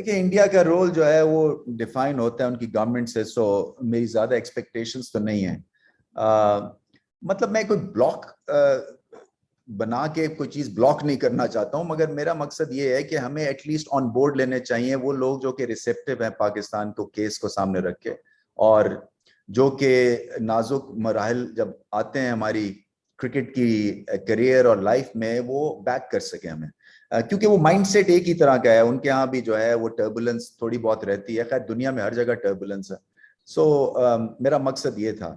देखिए इंडिया का रोल जो है वो डिफाइन होता है उनकी गवर्नमेंट से, सो मेरी ज्यादा एक्सपेक्टेशंस तो नहीं है। मतलब मैं कोई ब्लॉक बना के कोई चीज ब्लॉक नहीं करना चाहता हूं, मगर मेरा मकसद ये है कि हमें एटलीस्ट ऑन बोर्ड लेने चाहिए वो लोग जो कि रिसेप्टिव हैं पाकिस्तान को केस को सामने रख के, और जो कि नाजुक मराहल जब आते हैं हमारी क्रिकेट की करियर और लाइफ में, वो बैक कर सके हमें। क्योंकि वो माइंडसेट एक ही तरह का है, उनके यहाँ भी जो है वो टर्बुलेंस थोड़ी बहुत रहती है, खैर दुनिया में हर जगह टर्बुलेंस है। सो मेरा मकसद ये था।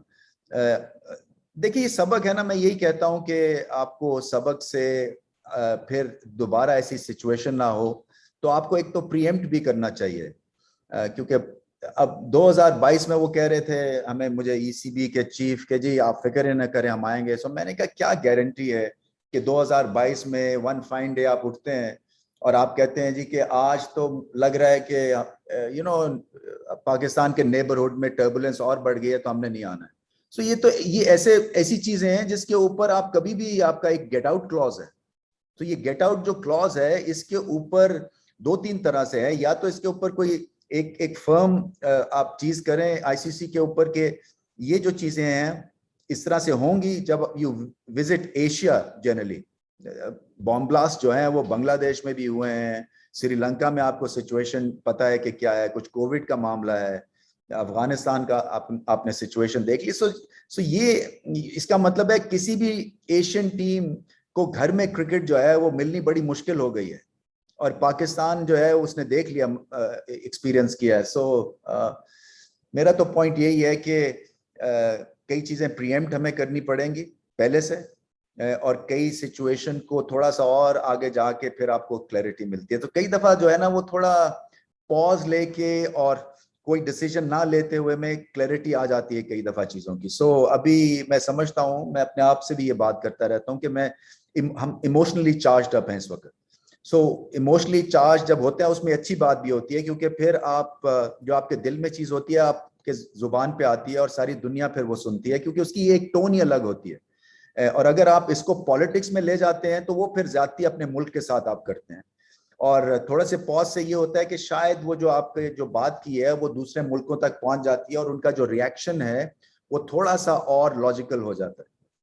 देखिए सबक है ना, मैं यही कहता हूं कि आपको सबक से फिर दोबारा ऐसी सिचुएशन ना हो, तो आपको एक तो प्रीएम्प्ट भी करना चाहिए। क्योंकि अब 2022 में वो कह रहे थे हमें, मुझे ईसीबी के चीफ के, जी आप फिक्र न करें हम आएंगे। सो मैंने कहा क्या गारंटी है कि 2022 में वन फाइन डे आप उठते हैं और आप कहते हैं जी कि आज तो लग रहा है कि पाकिस्तान के नेबरहुड में टर्बुलेंस और बढ़ गई है तो हमने नहीं आना है। सो ये ऐसी चीजें हैं जिसके ऊपर आप कभी भी, आपका एक गेट आउट क्लॉज है। तो ये गेट आउट जो क्लॉज है इसके ऊपर दो तीन तरह से है, या तो इसके ऊपर कोई एक एक फर्म आप चीज करें आईसीसी के ऊपर के ये जो चीजें हैं इस तरह से होंगी जब you visit Asia. Generally bomb blast जो है वो बांग्लादेश में भी हुए हैं, श्रीलंका में आपको सिचुएशन पता है कि क्या है, कुछ कोविड का मामला है, अफगानिस्तान का आपने सिचुएशन देख ली। सो ये इसका मतलब है किसी भी एशियन टीम को घर में क्रिकेट जो है वो मिलनी बड़ी मुश्किल हो गई है, और पाकिस्तान जो है उसने देख लिया, एक्सपीरियंस किया है। सो मेरा तो पॉइंट यही है कि कई चीजें प्रीएम्प्ट हमें करनी पड़ेंगी पहले से, और कई सिचुएशन को थोड़ा सा और आगे जाके फिर आपको क्लैरिटी मिलती है। तो कई दफा जो है ना वो थोड़ा पॉज लेके और कोई डिसीजन ना लेते हुए में क्लैरिटी आ जाती है कई दफा चीजों की। सो अभी मैं समझता हूं, मैं अपने आप से भी ये बात करता रहता हूं कि हम इमोशनली चार्ज्ड अप हैं इस वक्त। सो इमोशनली चार्ज जब होते हैं उसमें अच्छी बात भी होती है, क्योंकि फिर आप जो आपके दिल में चीज होती है आपके जुबान पे आती है और सारी दुनिया फिर वो सुनती है, क्योंकि उसकी एक टोन ही अलग होती है। और अगर आप इसको पॉलिटिक्स में ले जाते हैं तो वो फिर ज्यादती अपने मुल्क के साथ आप करते हैं। और थोड़ा से पॉज से ये होता है कि शायद वो जो आपने जो बात की है वो दूसरे मुल्कों तक पहुंच जाती है और उनका जो रिएक्शन है वो थोड़ा सा और लॉजिकल हो जाता है।